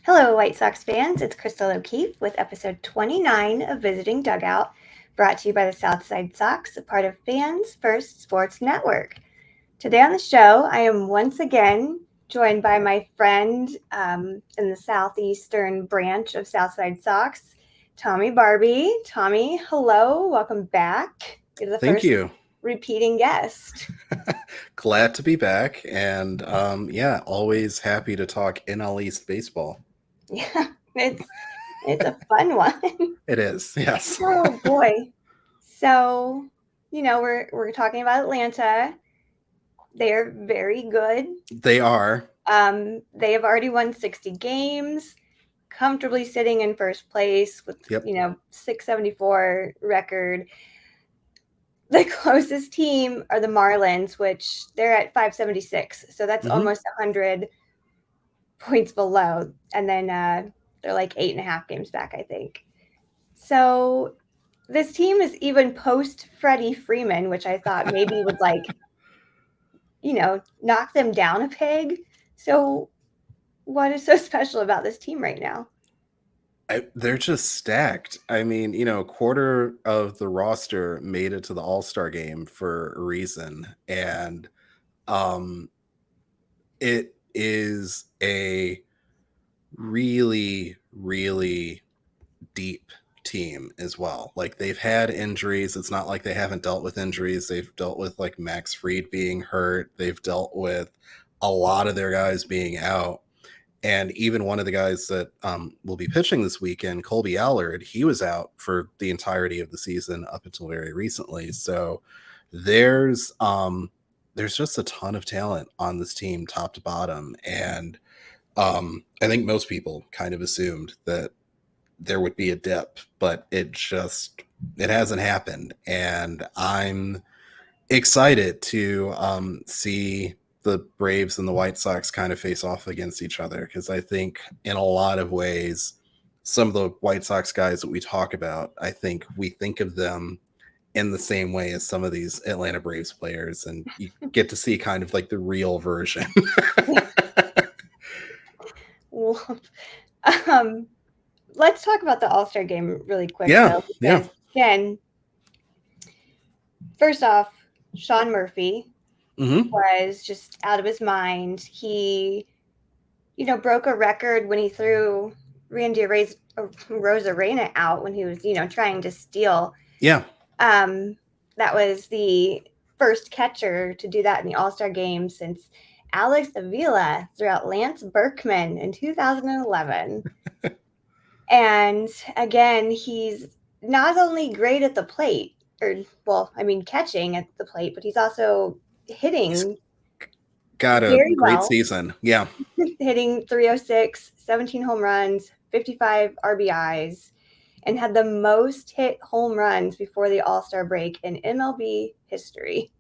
Hello, White Sox fans. It's Crystal O'Keefe with episode 29 of Visiting Dugout, brought to you by the Southside Sox, a part of Fans First Sports Network. Today on the show, I am once again joined by my friend in the southeastern branch of Southside Sox, Tommy Barbee. Tommy, hello. Welcome back. You're the Thank first you. repeating guest. Glad to be back. And always happy to talk NL East baseball. Yeah, it's a fun one. It is, yes. Oh boy. So, we're talking about Atlanta. They're very good. They are. They have already won 60 games, comfortably sitting in first place with, Yep. 674 record. The closest team are the Marlins, which they're at 576. So that's Mm-hmm. almost 100 points below. And then they're like 8.5 games back, I think. So this team is even post Freddie Freeman, which I thought maybe would knock them down a peg. So what is so special about this team right now? They're just stacked. I mean, a quarter of the roster made it to the All-Star game for a reason. And um, it is a really, really deep team as well. Like they've had injuries. It's not like they haven't dealt with injuries. They've dealt with like Max Fried being hurt. They've dealt with a lot of their guys being out. And even one of the guys that will be pitching this weekend, Colby Allard, he was out for the entirety of the season up until very recently. So there's just a ton of talent on this team, top to bottom. And I think most people kind of assumed that there would be a dip, but it hasn't happened. And I'm excited to see the Braves and the White Sox kind of face off against each other, because I think in a lot of ways, some of the White Sox guys that we talk about, I think we think of them in the same way as some of these Atlanta Braves players, and you get to see kind of like the real version. Well, um, let's talk about the All-Star game really quick, Yeah, though, yeah. because again, first off, Sean Murphy Mm-hmm. was just out of his mind. He, broke a record when he threw Randy Rosarena out when he was, trying to steal. Yeah. That was the first catcher to do that in the All-Star game since Alex Avila threw out Lance Berkman in 2011. And again, he's not only great at the plate, catching at the plate, but he's also He's hitting got a very great well, season. Yeah. hitting 306, 17 home runs, 55 RBIs, and had the most hit home runs before the All-Star break in MLB history.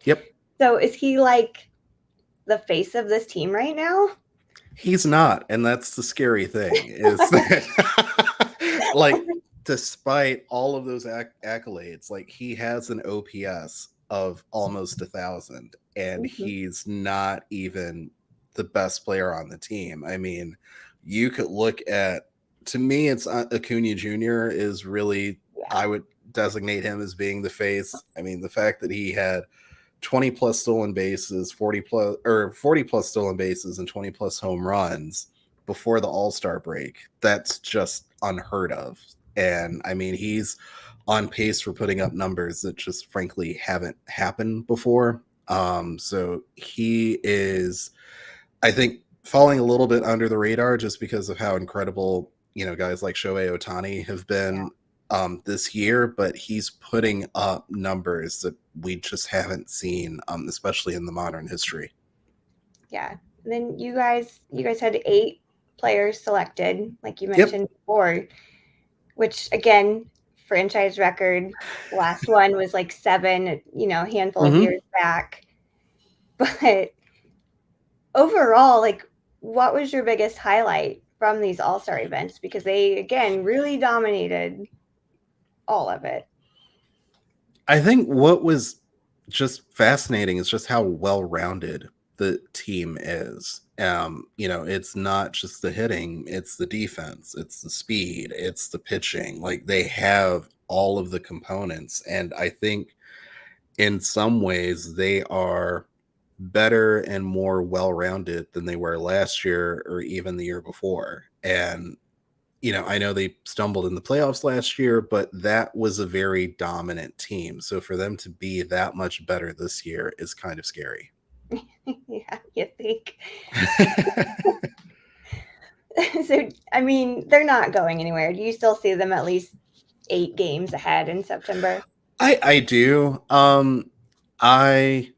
Yep. So is he like the face of this team right now? He's not, and that's the scary thing is that like despite all of those accolades, like he has an OPS of almost 1,000, and Mm-hmm. he's not even the best player on the team. I mean, you could look at, to me, it's Acuna Jr. is really, Yeah. I would designate him as being the face. I mean, the fact that he had 20 plus stolen bases, 40 plus stolen bases, and 20 plus home runs before the All-Star break. That's just unheard of. And I mean, he's on pace for putting up numbers that just frankly haven't happened before. So he is, I think, falling a little bit under the radar just because of how incredible, guys like Shohei Ohtani have been this year, but he's putting up numbers that we just haven't seen, especially in the modern history. Yeah. And then you guys had 8 players selected, like you Yep. mentioned before, which again, franchise record. The last one was like 7, a handful of years back. But overall, like, what was your biggest highlight from these All-Star events? Because they, again, really dominated all of it. I think what was just fascinating is just how well-rounded the team is. It's not just the hitting, it's the defense, it's the speed, it's the pitching. Like, they have all of the components. And I think in some ways they are better and more well-rounded than they were last year or even the year before. And I know they stumbled in the playoffs last year, but that was a very dominant team. So for them to be that much better this year is kind of scary. Yeah, you think. So, I mean, they're not going anywhere. Do you still see them at least 8 games ahead in September? I do. I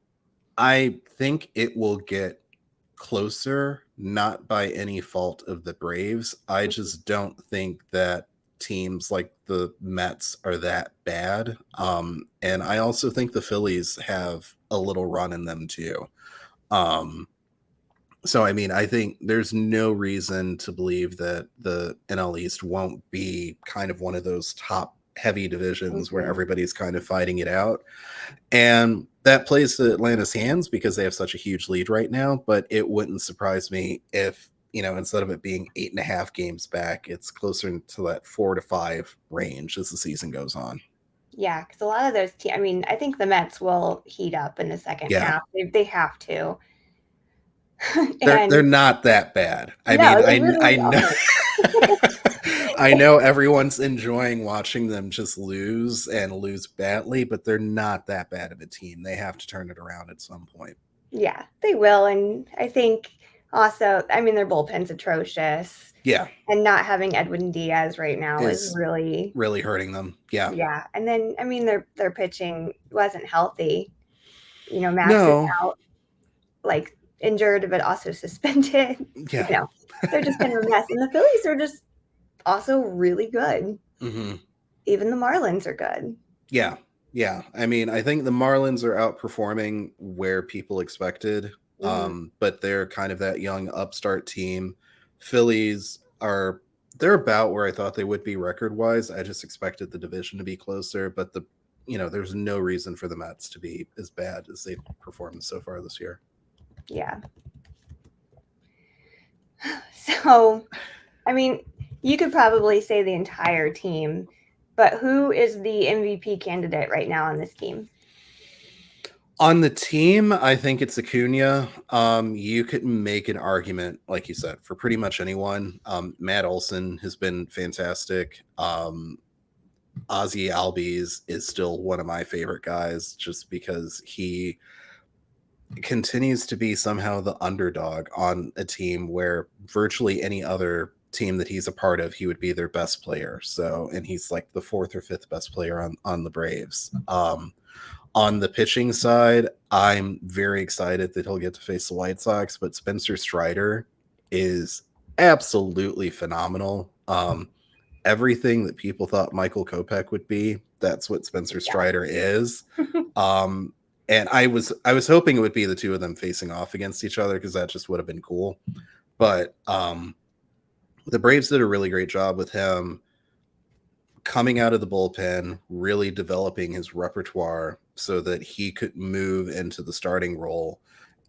I think it will get closer, not by any fault of the Braves. I Mhm. just don't think that teams like the Mets are that bad. And I also think the Phillies have a little run in them too. Um, so I mean, I think there's no reason to believe that the NL East won't be kind of one of those top heavy divisions where Mhm. everybody's kind of fighting it out. And that plays to Atlanta's hands because they have such a huge lead right now. But it wouldn't surprise me if, instead of it being 8.5 games back, it's closer to that 4 to 5 range as the season goes on. Yeah, because a lot of those I mean, I think the Mets will heat up in the second Yeah. half. They have to. They're And not that bad. I no, mean, they I really know aren't. I know everyone's enjoying watching them just lose and lose badly, but they're not that bad of a team. They have to turn it around at some point. Yeah, they will, and I think also, I mean, their bullpen's atrocious, Yeah, and not having Edwin Diaz right now is is really. really hurting them. Yeah. Yeah, and then, I mean, their pitching wasn't healthy. Max is No. out, like, injured, but also suspended. You Yeah. know, they're just kind of a mess, and the Phillies are just also really good. Hmm. Even the Marlins are good. Yeah. Yeah. I mean, I think the Marlins are outperforming where people expected, Mhm. but they're kind of that young upstart team. Phillies are they're about where I thought they would be record wise. I just expected the division to be closer, but there's no reason for the Mets to be as bad as they've performed so far this year. Yeah. So, I mean, you could probably say the entire team, but who is the MVP candidate right now on this team? On the team, I think it's Acuna. You could make an argument, like you said, for pretty much anyone. Matt Olson has been fantastic. Ozzy Albies is still one of my favorite guys, just because he continues to be somehow the underdog on a team where virtually any other team that he's a part of, he would be their best player. So, and he's like the fourth or fifth best player on the Braves. On the pitching side, I'm very excited that he'll get to face the White Sox, but Spencer Strider is absolutely phenomenal. Everything that people thought Michael Kopech would be, that's what Spencer Strider is. Um, and I was hoping it would be the two of them facing off against each other because that just would have been cool. But the Braves did a really great job with him coming out of the bullpen, really developing his repertoire so that he could move into the starting role.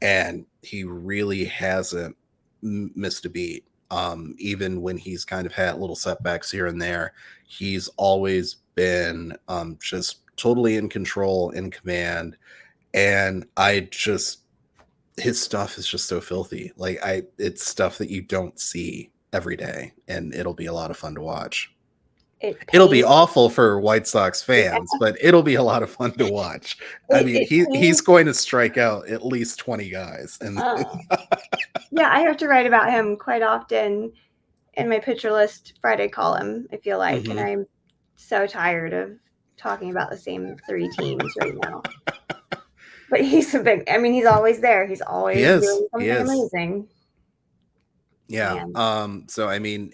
And he really hasn't missed a beat. Even when he's kind of had little setbacks here and there, he's always been just totally in control, in command. And his stuff is just so filthy. It's stuff that you don't see every day, and it'll be a lot of fun to watch. It It'll be pains. awful for White Sox fans, but it'll be a lot of fun to watch. I mean, It he's pains. going to strike out at least 20 guys. And Uh, yeah, I have to write about him quite often in my picture list Friday column, I feel like, and Mhm. I'm so tired of talking about the same 3 teams right now. But he's I mean, he's always there. He's He always is. doing He something is. amazing. Yeah. And So I mean,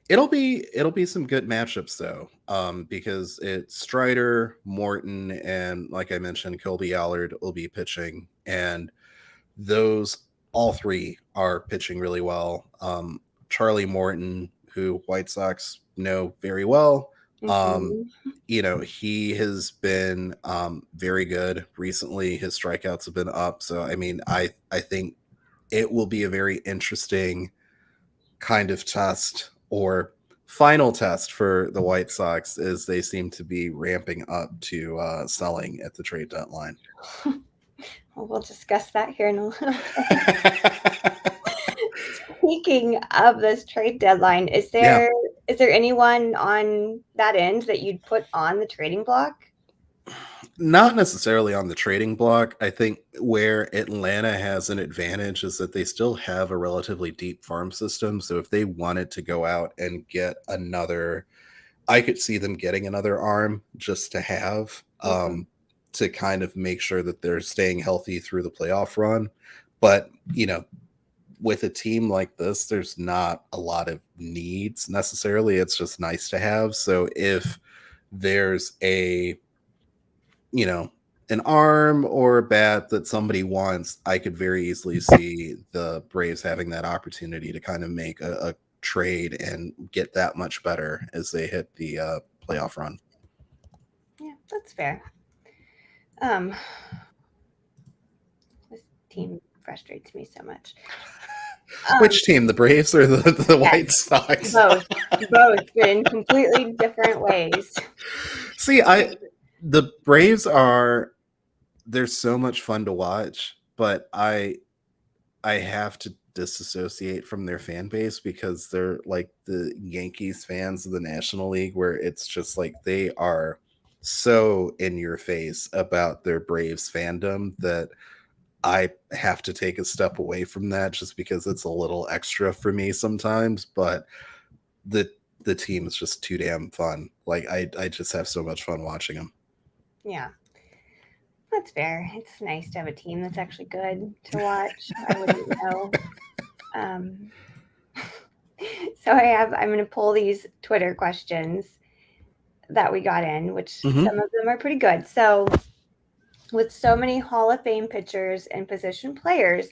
it'll be some good matchups though. Because it's Strider, Morton, and like I mentioned, Colby Allard will be pitching, and those all three are pitching really well. Charlie Morton, who White Sox know very well, um, mhm. he has been very good recently. His strikeouts have been up, so I mean, I think it will be a very interesting kind of test or final test for the White Sox as they seem to be ramping up to selling at the trade deadline. Well, we'll discuss that here in a little bit. Speaking of this trade deadline, Yeah. is there anyone on that end that you'd put on the trading block? Not necessarily on the trading block. I think where Atlanta has an advantage is that they still have a relatively deep farm system. So if they wanted to go out and get another, I could see them getting another arm just to have, Mm-hmm. to kind of make sure that they're staying healthy through the playoff run. But, with a team like this, there's not a lot of needs necessarily. It's just nice to have. So if there's you know, an arm or a bat that somebody wants, I could very easily see the Braves having that opportunity to kind of make a trade and get that much better as they hit the playoff run. Yeah, that's fair. Um, this team frustrates me so much. Which team, the Braves or the Yes, White Sox? both, but in completely different ways. See, the Braves they're so much fun to watch, but I have to disassociate from their fan base because they're like the Yankees fans of the National League, where it's just like they are so in your face about their Braves fandom that I have to take a step away from that just because it's a little extra for me sometimes. But the the team is just too damn fun. Like I just have so much fun watching them. Yeah, that's fair. It's nice to have a team that's actually good to watch. I wouldn't know. Um, so I'm going to pull these Twitter questions that we got in, which Mm-hmm. some of them are pretty good. So, with so many Hall of Fame pitchers and position players,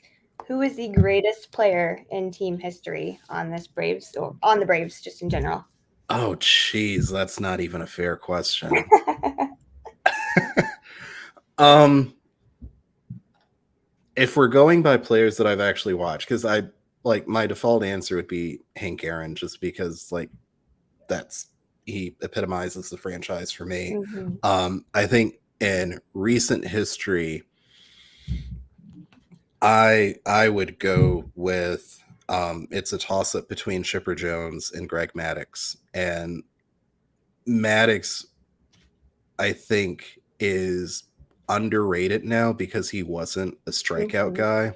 who is the greatest player in team history on this Braves or on the Braves just in general? Oh, geez, that's not even a fair question. um, if we're going by players that I've actually watched, because I like my default answer would be Hank Aaron, just because like that's he epitomizes the franchise for me. Mm-hmm. I think in recent history, I would go with it's a toss up between Chipper Jones and Greg Maddux, and Maddux I think is underrated now because he wasn't a strikeout Mm-hmm. guy,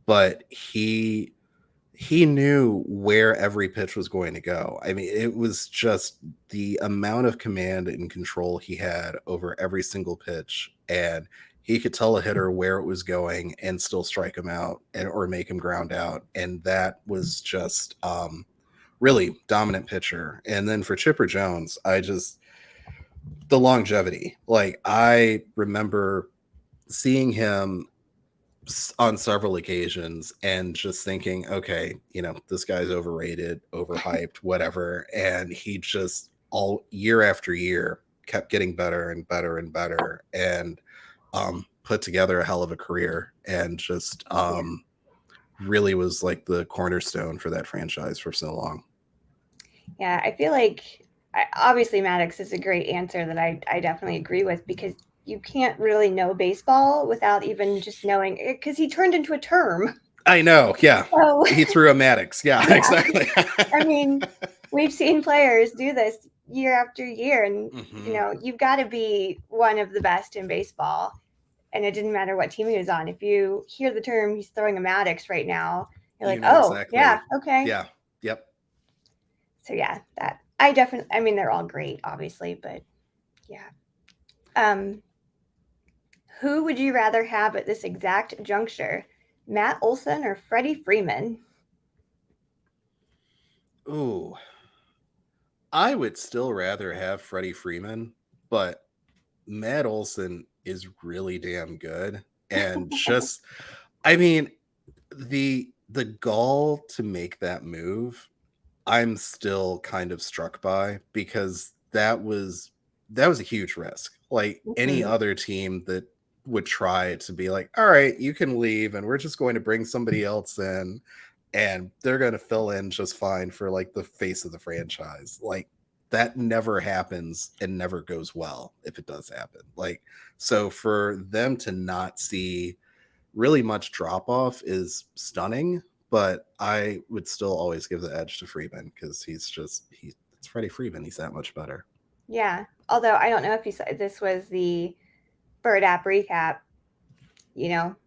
but he knew where every pitch was going to go. I mean, it was just the amount of command and control he had over every single pitch, and he could tell a hitter where it was going and still strike him out or make him ground out, and that was just really dominant pitcher. And then for Chipper Jones, I just the longevity. Like I remember seeing him on several occasions and just thinking, okay, this guy's overrated, overhyped, whatever. And he just all year after year kept getting better and better and better and put together a hell of a career and just Yeah. really was like the cornerstone for that franchise for so long. Yeah, I feel like obviously Maddox is a great answer that I definitely agree with because you can't really know baseball without even just knowing it because he turned into a term. I know. Yeah. So, He threw a Maddox. Yeah, yeah, exactly. I mean, we've seen players do this year after year, and Mm-hmm. you've got to be one of the best in baseball. And it didn't matter what team he was on. If you hear the term he's throwing a Maddox right now, you're like, You know oh, yeah, exactly. okay. Yeah. Yep. So, yeah, that I definitely, I mean, they're all great, obviously, but yeah. Um, who would you rather have at this exact juncture, Matt Olson or Freddie Freeman? Ooh. I would still rather have Freddie Freeman, but Matt Olson is really damn good. And just I mean, the gall to make that move, I'm still kind of struck by because that was a huge risk. Like any Mhm. other team that would try to be like, all right, you can leave and we're just going to bring somebody else in and they're going to fill in just fine for like the face of the franchise. Like that never happens and never goes well if it does happen. Like, so for them to not see really much drop off is stunning, but I would still always give the edge to Freeman because it's Freddie Freeman. He's that much better. Yeah. Although I don't know if you saw, this was the Bird app recap,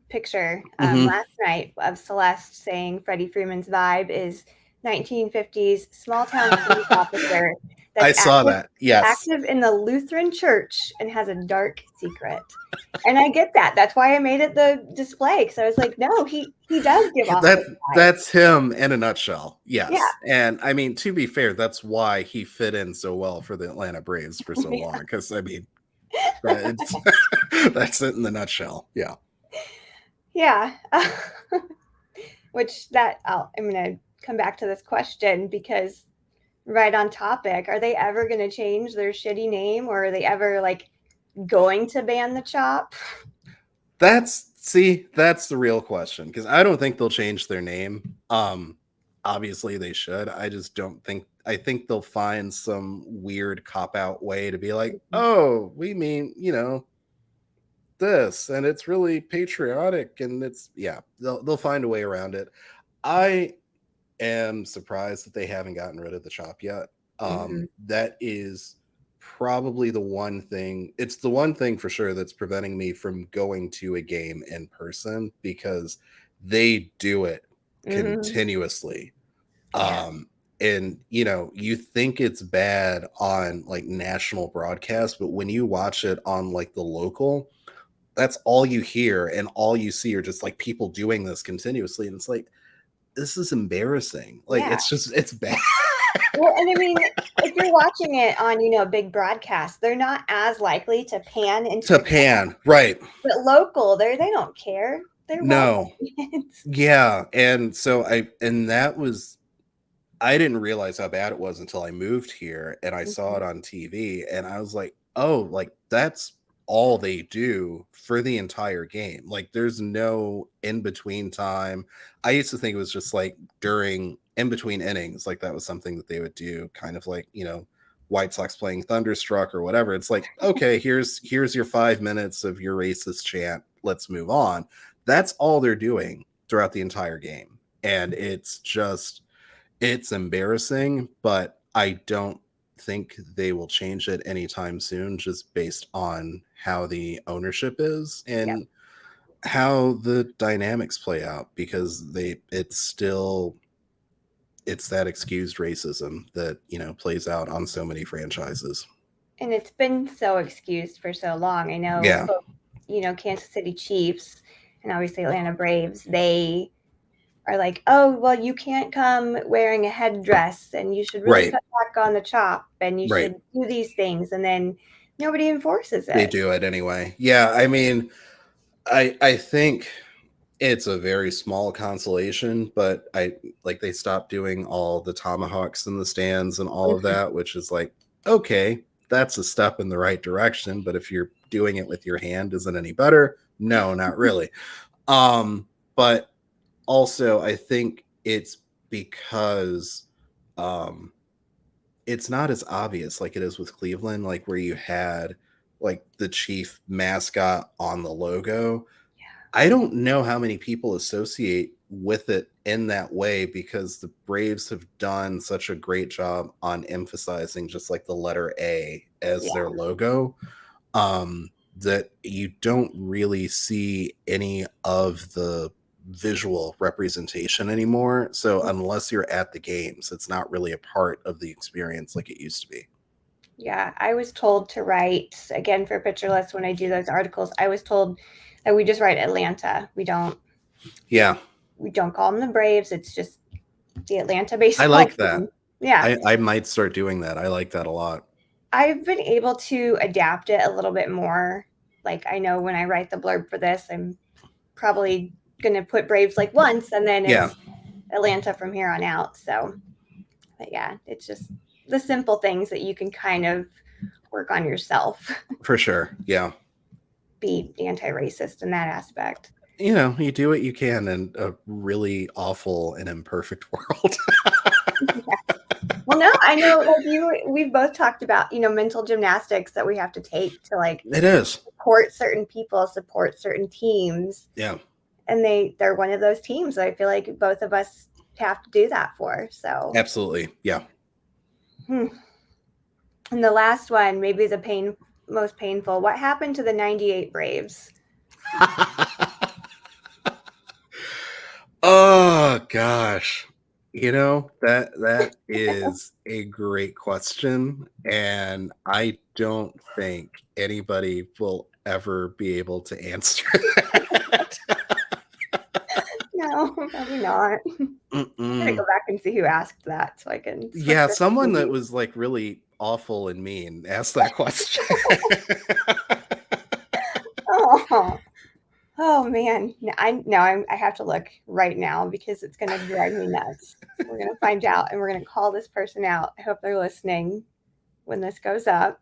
picture last night of Celeste saying Freddie Freeman's vibe is 1950s small town police officer I that's saw that. Yes. active in the Lutheran church and has a dark secret. And I get that. That's why I made it the display, because I was like, no, he does give off this vibe. That's him in a nutshell. Yes. Yeah. And I mean, to be fair, that's why he fit in so well for the Atlanta Braves for so long. Because I mean, that's it in the nutshell. Yeah. Yeah. Which I'm going to come back to this question because right on topic, are they ever going to change their shitty name, or are they ever like going to ban the chop? That's the real question, because I don't think they'll change their name. Obviously they should. I just don't think. I think they'll find some weird cop out way to be like, oh, we mean, this, and it's really patriotic, and they'll find a way around it. I am surprised that they haven't gotten rid of the chop yet. That is probably the one thing. It's the one thing for sure that's preventing me from going to a game in person, because they do it continuously. Yeah. And you think it's bad on like national broadcast, but when you watch it on like the local, that's all you hear and all you see are just like people doing this continuously, and it's like, this is embarrassing. Like, it's bad. Well, and I mean, if you're watching it on, big broadcast, they're not as likely to pan into Right. But local, they don't care. They're no. Yeah. And so I didn't realize how bad it was until I moved here and I saw it on TV, and I was like, oh, like that's all they do for the entire game. Like there's no in between time. I used to think it was just like during in between innings, like that was something that they would do, kind of like, White Sox playing Thunderstruck or whatever. It's like, okay, here's your 5 minutes of your racist chant. Let's move on. That's all they're doing throughout the entire game. And it's embarrassing, but I don't think they will change it anytime soon, just based on how the ownership is and how the dynamics play out, because it's that excused racism that plays out on so many franchises, and it's been so excused for so long. I know both, Kansas City Chiefs and obviously Atlanta Braves, they are like, oh, well, you can't come wearing a headdress, and you should really cut back on the chop, and you should do these things, and then nobody enforces it. They do it anyway. Yeah, I mean, I think it's a very small consolation, but they stopped doing all the tomahawks in the stands and all of that, which is like, okay, that's a step in the right direction, but if you're doing it with your hand, is it any better? No, not really. But also I think it's because it's not as obvious like it is with Cleveland, like where you had like the Chief mascot on the logo. I don't know how many people associate with it in that way, because the Braves have done such a great job on emphasizing just like the letter A as their logo, that you don't really see any of the visual representation anymore. So unless you're at the games, it's not really a part of the experience like it used to be. Yeah, I was told to write, again, for Picture List, when I do those articles, I was told that we just write Atlanta. We don't call them the Braves. It's just the Atlanta baseball I like team. that. Yeah. I might start doing that. I like that a lot. I've been able to adapt it a little bit more. Like, I know when I write the blurb for this, I'm probably going to put Braves like once, and then it's Atlanta from here on out. So, but yeah, it's just the simple things that you can kind of work on yourself. For sure. Yeah. be anti-racist in that aspect. You do what you can in a really awful and imperfect world. Yeah. Well, no, I know, like we've both talked about, mental gymnastics that we have to take to like It is. support certain people, support certain teams. Yeah. And they're one of those teams that I feel like both of us have to do that for. So Absolutely. Yeah. And the last one, maybe the most painful. What happened to the 98 Braves? Oh gosh. That is a great question, and I don't think anybody will ever be able to answer that. No, probably not. I'm gonna go back and see who asked that so I can switch Yeah, this. someone that was like really awful and mean asked that question. Oh man, I have to look right now because it's gonna drive me nuts. We're gonna find out and we're gonna call this person out. I hope they're listening when this goes up.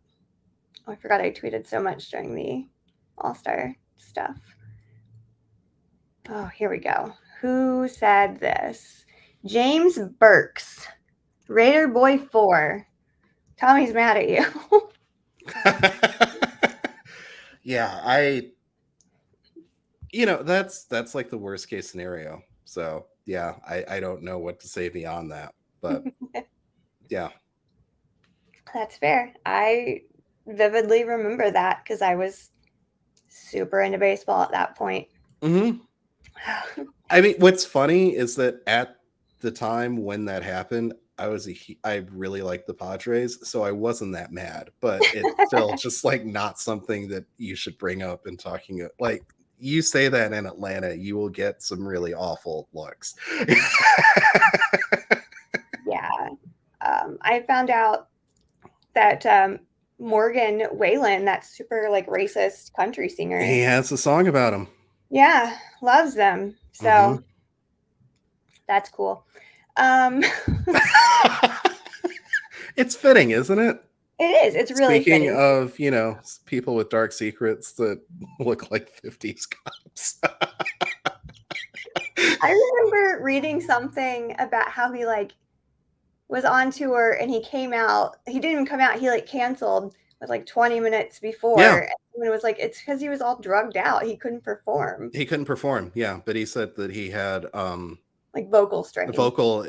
Oh, I forgot I tweeted so much during the All-Star stuff. Oh, here we go. Who said this? James Burks, Raider Boy 4. Tommy's mad at you. Yeah, that's like the worst case scenario. So yeah, I don't know what to say beyond that. But yeah. That's fair. I vividly remember that because I was super into baseball at that point. I mean, what's funny is that at the time when that happened, I really liked the Padres, so I wasn't that mad. But it's still just like not something that you should bring up in talking. Like you say that in Atlanta, you will get some really awful looks. Yeah. I found out that Morgan Whalen, that super like racist country singer, He has a song about him. Yeah, loves them. So that's cool. It's fitting, isn't it? It is. It's really Speaking fitting. of, people with dark secrets that look like 50s cops. I remember reading something about how he like was on tour and he came out. He didn't even come out. He like canceled with like 20 minutes before. Yeah. And it was like it's because he was all drugged out. He couldn't perform. He couldn't perform. Yeah, but he said that he had like vocal strain. Vocal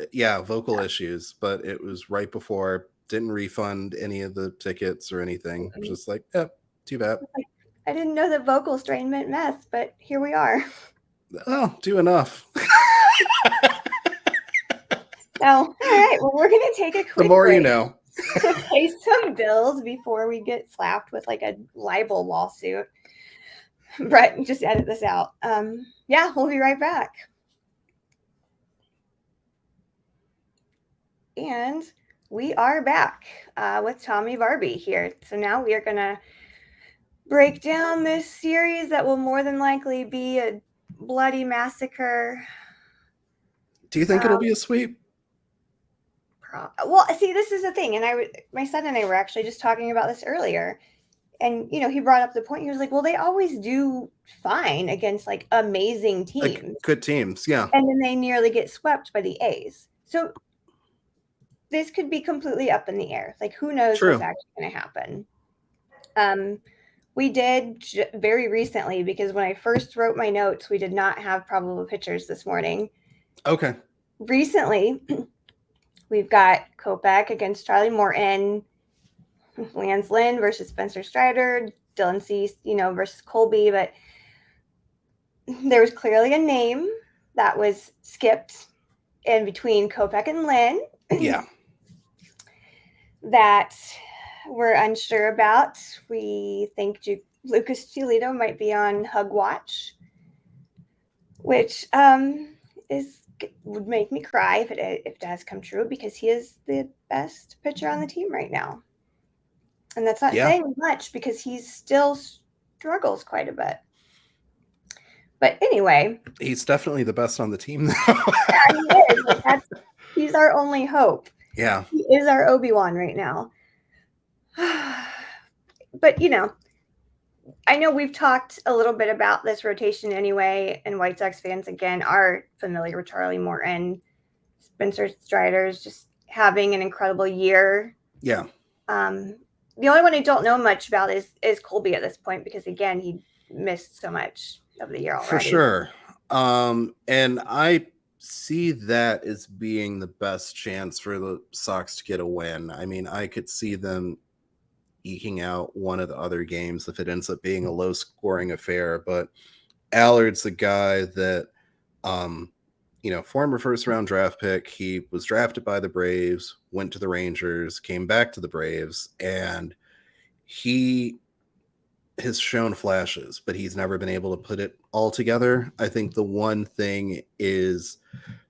issues, but it was right before. Didn't refund any of the tickets or anything. Mm-hmm. Just like, yep, too bad. I didn't know that vocal strain meant meth, but here we are. Oh, do enough. So, all right. Well, we're going to take a quick The more break you know. to pay some bills before we get slapped with like a libel lawsuit. Brett, just edit this out. Yeah, we'll be right back. And we are back with Tommy Barbee here. So now we are going to break down this series that will more than likely be a bloody massacre. Do you think it'll be a sweep? Well, see, this is the thing. And my son and I were actually just talking about this earlier. And, he brought up the point. He was like, well, they always do fine against like amazing teams. Like, good teams, yeah. And then they nearly get swept by the A's. So this could be completely up in the air. Like, who knows what's actually going to happen. We did very recently, because when I first wrote my notes, we did not have probable pitchers this morning. Okay. Recently, we've got Kopech against Charlie Morton, Lance Lynn versus Spencer Strider, Dylan Cease, versus Colby. But there was clearly a name that was skipped in between Kopech and Lynn. Yeah. That we're unsure about. We think Lucas Giolito might be on hug watch, which would make me cry if it does come true, because he is the best pitcher on the team right now. And that's not saying much, because he still struggles quite a bit. But anyway. He's definitely the best on the team, though. Yeah, he is. He's our only hope. Yeah. He is our Obi-Wan right now. But, I know we've talked a little bit about this rotation anyway, and White Sox fans again are familiar with Charlie Morton. Spencer Strider's just having an incredible year. Yeah. The only one I don't know much about is Colby at this point because again he missed so much of the year For already. sure. And I see that as being the best chance for the Sox to get a win. I mean, I could see them eking out one of the other games if it ends up being a low scoring affair, but Allard's the guy that former first round draft pick. He was drafted by the Braves, went to the Rangers, came back to the Braves, and he has shown flashes, but he's never been able to put it all together. I think the one thing is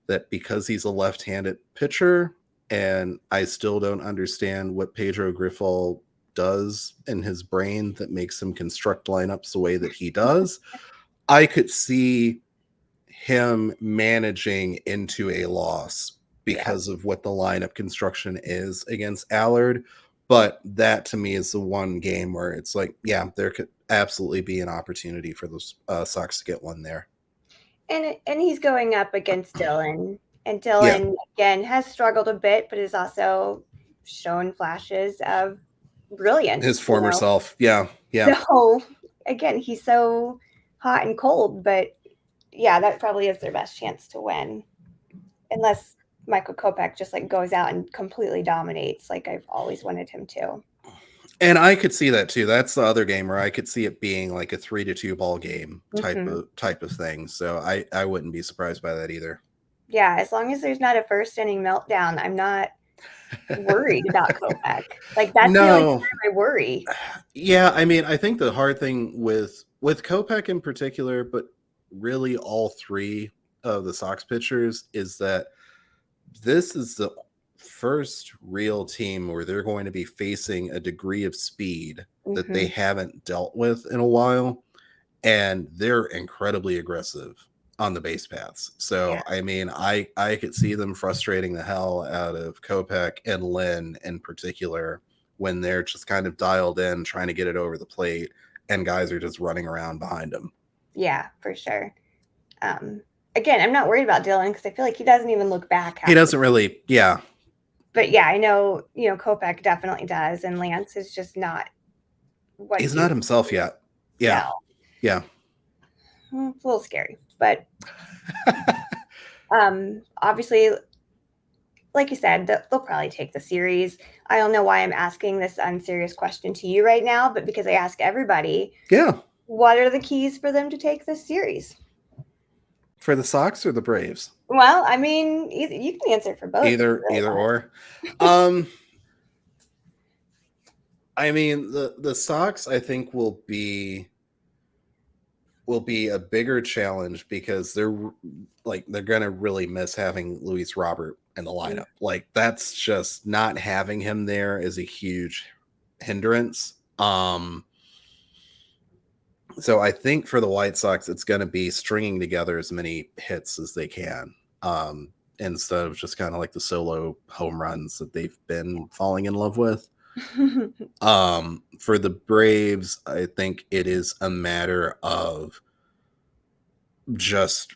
that because he's a left-handed pitcher, and I still don't understand what Pedro Grifol does in his brain that makes him construct lineups the way that he does, I could see him managing into a loss because of what the lineup construction is against Allard. But that to me is the one game where it's like, yeah, there could absolutely be an opportunity for those Sox to get one there. And he's going up against Dylan, and Dylan again has struggled a bit, but has also shown flashes of brilliance. His former self, yeah. So again, he's so hot and cold, but yeah, that probably is their best chance to win, unless Michael Kopech just like goes out and completely dominates, like I've always wanted him to. And I could see that too. That's the other game where I could see it being like a 3-2 ball game type of thing. So I wouldn't be surprised by that either. Yeah, as long as there's not a first inning meltdown, I'm not worried about Kopech. Like that's the only time I worry. Yeah, I mean, I think the hard thing with Kopech in particular, but really all three of the Sox pitchers, is that this is the first real team where they're going to be facing a degree of speed that they haven't dealt with in a while, and they're incredibly aggressive on the base paths. So I mean, I could see them frustrating the hell out of Kopech and Lynn in particular when they're just kind of dialed in trying to get it over the plate and guys are just running around behind them. Yeah, for sure. Again, I'm not worried about Dylan because I feel like he doesn't even look back. He doesn't really, yeah. But yeah, I know, Kopech definitely does, and Lance is just not what he's not himself yet. Yeah. Yeah. It's a little scary, but obviously, like you said, they'll probably take the series. I don't know why I'm asking this unserious question to you right now, but because I ask everybody. Yeah. What are the keys for them to take this series? For the Sox or the Braves? Well, I mean, you can answer for both. Either or. I mean, the Sox, I think, will be a bigger challenge because they're gonna really miss having Luis Robert in the lineup. Like that's just not having him there is a huge hindrance. So I think for the White Sox, it's going to be stringing together as many hits as they can, instead of just kind of like the solo home runs that they've been falling in love with. For the Braves, I think it is a matter of just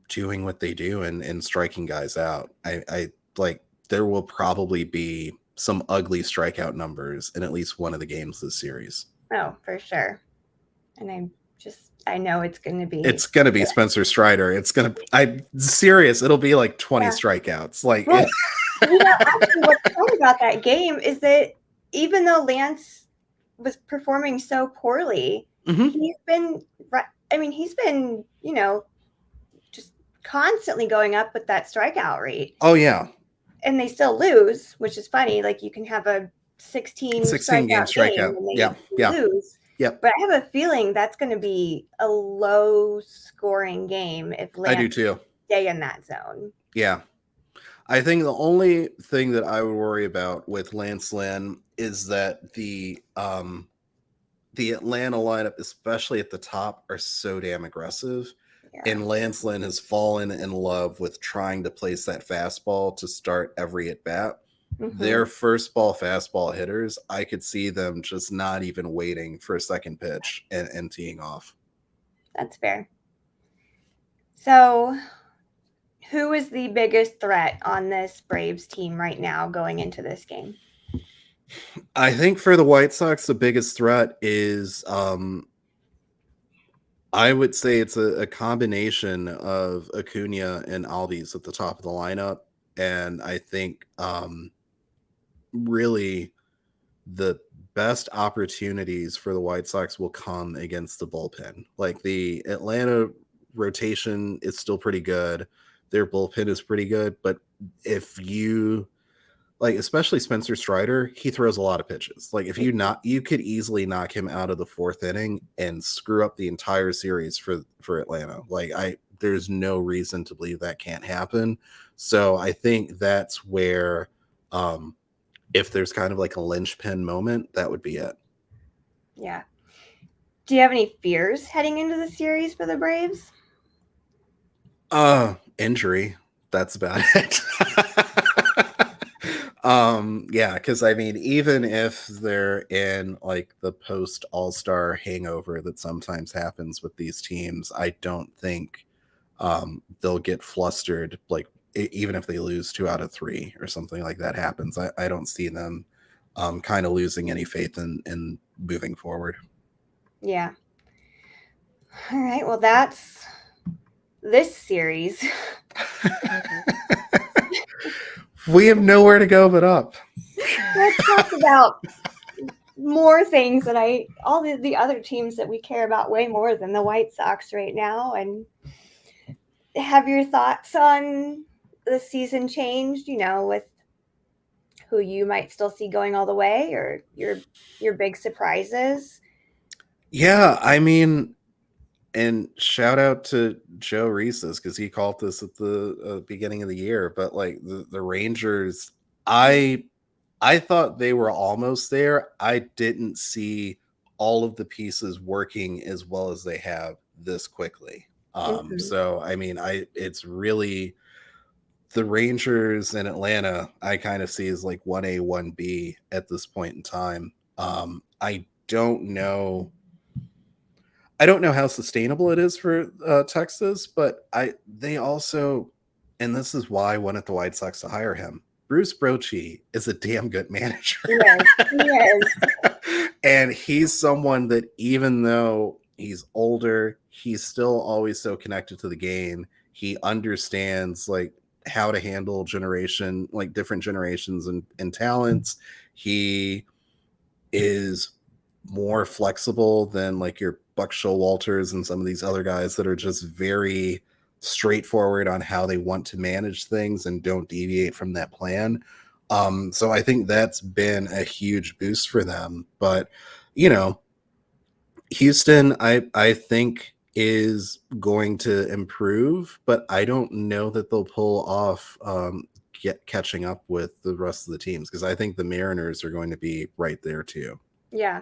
doing what they do and striking guys out. I like there will probably be some ugly strikeout numbers in at least one of the games this series. Oh, for sure. And I know it's going to be. It's going to be Spencer Strider. I'm serious. It'll be like 20 strikeouts. Like, well, actually, what's funny about that game is that even though Lance was performing so poorly, he's been, just constantly going up with that strikeout rate. Oh, yeah. And they still lose, which is funny. Like, you can have a 16 game strikeout. And they lose. Yep. But I have a feeling that's going to be a low-scoring game if Lance I do too. Stay in that zone. Yeah. I think the only thing that I would worry about with Lance Lynn is that the Atlanta lineup, especially at the top, are so damn aggressive. Yeah. And Lance Lynn has fallen in love with trying to place that fastball to start every at-bat. Mm-hmm. Their first ball fastball hitters, I could see them just not even waiting for a second pitch and teeing off. That's fair. So, who is the biggest threat on this Braves team right now going into this game? I think for the White Sox, the biggest threat is I would say it's a combination of Acuna and Albies at the top of the lineup. And I think really the best opportunities for the White Sox will come against the bullpen. Like the Atlanta rotation is still pretty good. Their bullpen is pretty good. But if you like, especially Spencer Strider, he throws a lot of pitches. Like if you could easily knock him out of the fourth inning and screw up the entire series for Atlanta. Like there's no reason to believe that can't happen. So I think that's where if there's kind of like a linchpin moment, that would be it. Yeah. Do you have any fears heading into the series for the Braves? Injury. That's about it. Yeah, because I mean, even if they're in like the post All-Star hangover that sometimes happens with these teams, I don't think they'll get flustered like even if they lose 2 out of 3 or something like that happens. I don't see them kind of losing any faith in moving forward. Yeah. All right. Well, that's this series. We have nowhere to go but up. Let's talk about more things that all the other teams that we care about way more than the White Sox right now. And have your thoughts on the season changed, with who you might still see going all the way or your big surprises? Yeah, I mean, and shout out to Joe Reeses because he called this at the beginning of the year. But like the Rangers, I thought they were almost there. I didn't see all of the pieces working as well as they have this quickly. Mm-hmm. So I mean, it's really the Rangers in Atlanta. I kind of see as like 1A, 1B at this point in time. I don't know. I don't know how sustainable it is for Texas, but they also, and this is why I wanted the White Sox to hire him. Bruce Bochy is a damn good manager. Yes, he is. And he's someone that even though he's older, he's still always so connected to the game. He understands like how to handle different generations and talents. He is more flexible than like your Buck Showalters and some of these other guys that are just very straightforward on how they want to manage things and don't deviate from that plan. So I think that's been a huge boost for them. But Houston, I think is going to improve, but I don't know that they'll pull off catching up with the rest of the teams because I think the Mariners are going to be right there too. Yeah.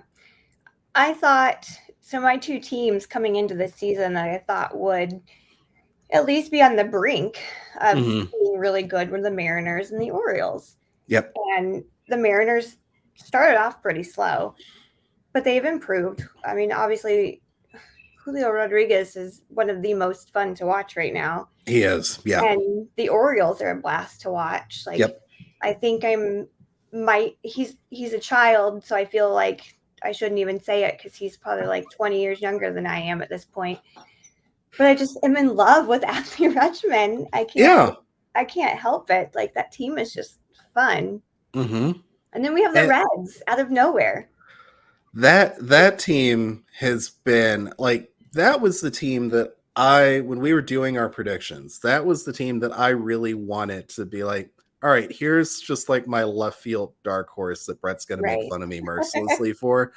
I thought so. My two teams coming into this season that I thought would at least be on the brink of being really good were the Mariners and the Orioles. Yep. And the Mariners started off pretty slow, but they've improved. I mean, obviously, Julio Rodriguez is one of the most fun to watch right now. He is. Yeah. And the Orioles are a blast to watch. Like, yep. I think he's a child, so I feel like I shouldn't even say it because he's probably like 20 years younger than I am at this point. But I just am in love with Adley Rutschman. I can't help it. Like that team is just fun. Mm-hmm. And then we have the Reds out of nowhere. That team has been like that was the team that when we were doing our predictions, that was the team that I really wanted to be like, all right, here's just like my left field dark horse that Brett's going to make fun of me mercilessly for.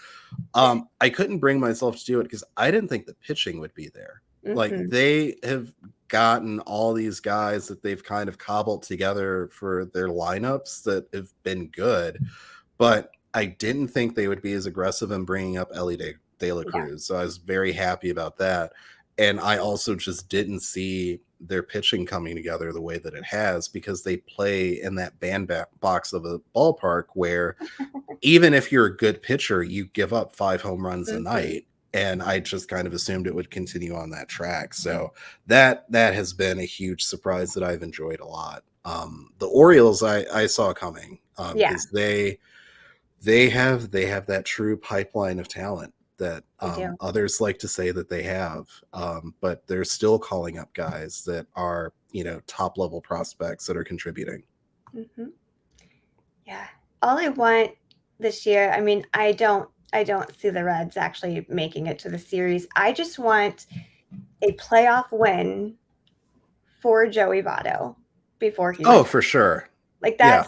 I couldn't bring myself to do it because I didn't think the pitching would be there. Mm-hmm. Like they have gotten all these guys that they've kind of cobbled together for their lineups that have been good, but I didn't think they would be as aggressive in bringing up Ellie De La Cruz. Yeah. So I was very happy about that. And I also just didn't see their pitching coming together the way that it has, because they play in that bandbox of a ballpark where even if you're a good pitcher, you give up 5 home runs a Mhm. night. And I just kind of assumed it would continue on that track. So that has been a huge surprise that I've enjoyed a lot. The Orioles I saw coming, Yeah, because they have that true pipeline of talent that they do. others like to say that they have, but they're still calling up guys that are, top level prospects that are contributing. Mhm. Yeah. All I want this year, I mean, I don't see the Reds actually making it to the series. I just want a playoff win for Joey Votto before he Oh, retires. for sure. Like Yeah.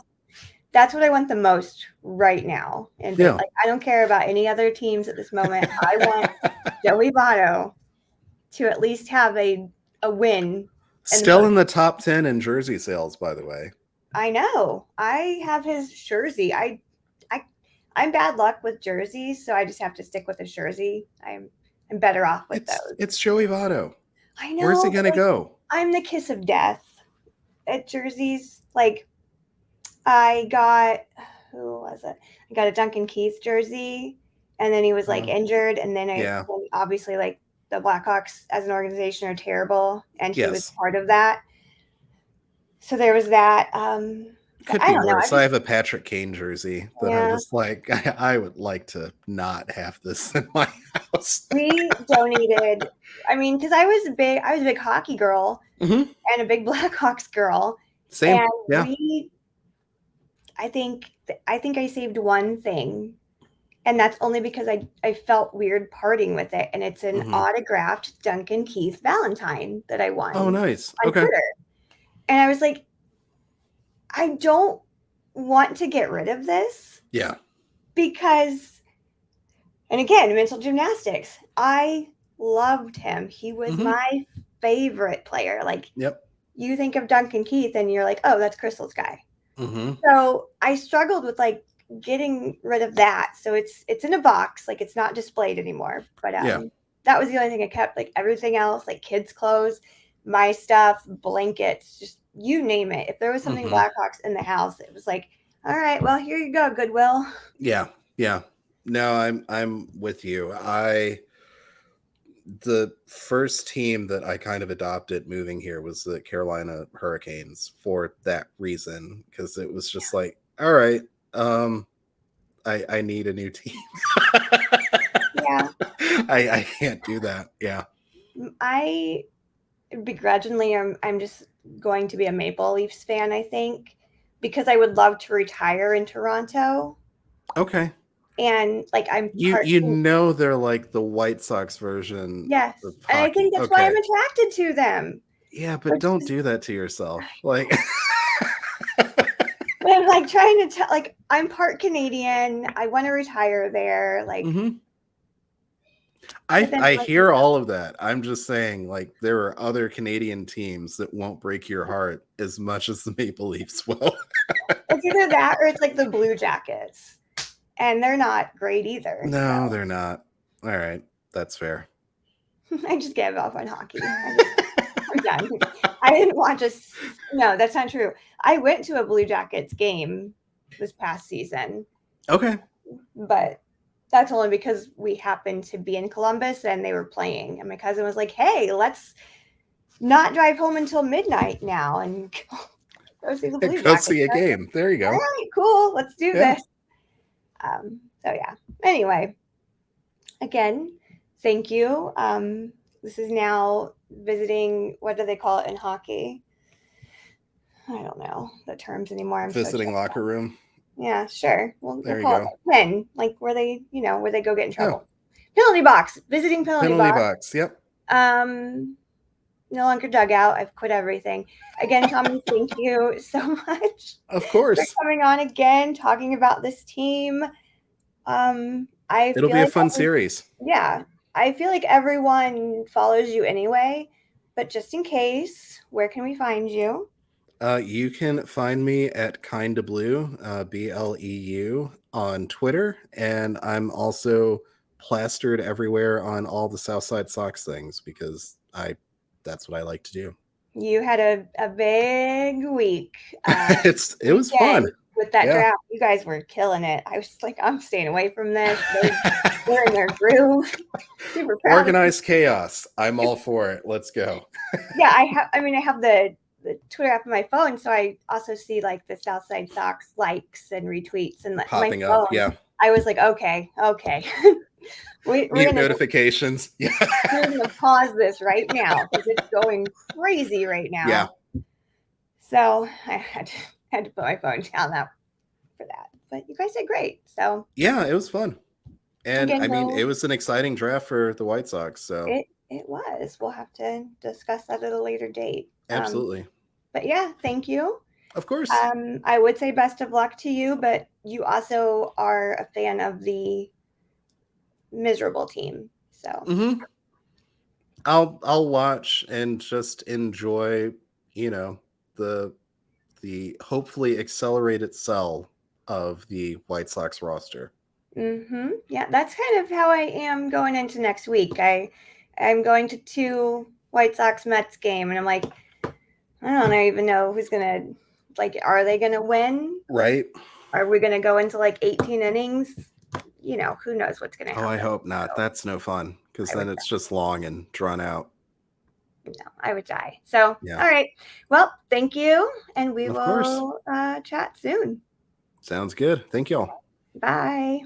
that's what I want the most right now. And Yeah. like I don't care about any other teams at this moment. I want Joey Votto to at least have a win in the Still post. in the top 10 in jersey sales, by the way. I know. I have his jersey. I I'm bad luck with jerseys, so I just have to stick with a jersey. I'm better off with those. It's Joey Votto. I Where's he know, but gonna like go? I'm the kiss of death at jerseys. Like I got who was it? I got a Duncan Keith jersey, and then he was like Oh, injured, and then yeah. obviously like the Blackhawks as an organization are terrible, and he was Yes. part of that. So there was that. But Could I be don't know. I worse. I just have a Patrick Kane jersey that I'm yeah. just like, I would like to not have this in my house. We donated. I mean, because I was a big hockey girl Hmm. and a big Blackhawks girl, Same. and Yeah. I think I saved one thing, and that's only because I felt weird parting with it, and it's an Hmm. autographed Duncan Keith Valentine that I Oh, won nice. on Okay. Twitter, and I was like, I don't want to get rid of this Yeah. because, and again, mental gymnastics. I loved him. He was Hmm. my favorite player. Like Yep. you think of Duncan Keith and you're like, oh, that's Crystal's guy. Hmm. So I struggled with like getting rid of that. So it's in a box, like it's not displayed anymore. But Yeah. that was the only thing I kept. Like everything else, like kids' clothes, my stuff, blankets, just you name it. If there was something Hmm. Blackhawks in the house, it was like, all right, well, here you go, Goodwill. Yeah. Yeah. No, I'm with you. The first team that I kind of adopted moving here was the Carolina Hurricanes for that reason, because it was just like, all right, um, I need a new team. Yeah. I can't do that. Yeah. I begrudgingly I'm just going to be a Maple Leafs fan, I think, because I would love to retire in Toronto. Okay. And like I'm part You know they're like the White Sox version yes. of And I hockey. think that's why I'm Okay. attracted to them. Yeah, but Which don't is do that to yourself. Like but I'm like trying to tell like I'm part Canadian. I want to retire there. Like Mhm. but then I like hear all of that. I'm just saying, like, there are other Canadian teams that won't break your heart as much as the Maple Leafs will. it's either that or it's like the Blue Jackets. And they're not great either. So No, they're not. All right, that's fair. I just gave up on hockey. I'm done. I didn't watch no, that's not true. I went to a Blue Jackets game this past season, Okay. but that's only because we happened to be in Columbus and they were playing. And my cousin was like, hey, let's not drive home until midnight now and go see the Blue Go Jackets. see a And I was like, game. There you all go. right, cool, let's do Yeah. this. So yeah. Anyway, again, thank you. This is now visiting. What do they call it in hockey? I don't know the terms anymore. I'm so Visiting checked locker out. room. Yeah, sure. We'll There you call it go. win. Like where they go get in Oh, trouble. Penalty box. Visiting penalty penalty box. box. Yep. Um, no longer dugout. I've quit everything. Again, Tommy, thank you so much Of for course. coming on again, talking about this team. I It'll feel be a like fun series. yeah, I feel like everyone follows you anyway, but just in case, where can we find you? You can find me at Kinda Blue, BLEU, on Twitter, and I'm also plastered everywhere on all the Southside Sox things because I that's what I like to do. You had a big week. It was Weekend fun. with that Yeah. draft. You guys were killing it. I was just like, I'm staying away from this. They're in their groove. Super proud of them. Organized chaos. I'm all for it. Let's go. Yeah, I have the Twitter app on my phone, so I also see like the Southside Sox likes and retweets and my Popping up. phone. Yeah. I was like, okay. We're Mute gonna notifications. Yeah. pause this right now because it's going crazy right Yeah. now. So I had to put my phone down for that. But you guys did great. So Yeah, it was fun. And again, I mean, it was an exciting draft for the White Sox. So it was. We'll have to discuss that at a later date. absolutely. But yeah, thank you. Of course. I would say best of luck to you, but you also are a fan of the miserable team. So Mm-hmm. I'll watch and just enjoy, you know, the hopefully accelerated sell of the White Sox roster. yeah, that's kind of how I am going into next week. I'm going to 2 White Sox Mets game, and I'm like, I don't even know who's gonna like. Are they gonna win? Right? Are we gonna go into like 18 innings? Who knows what's gonna Oh, I happen. hope not. So That's no fun because I then would it's just long and drawn out. I would die. So Yeah. all right. Well, thank you, and we Of course. will chat soon. Sounds good. Thank y'all. Bye.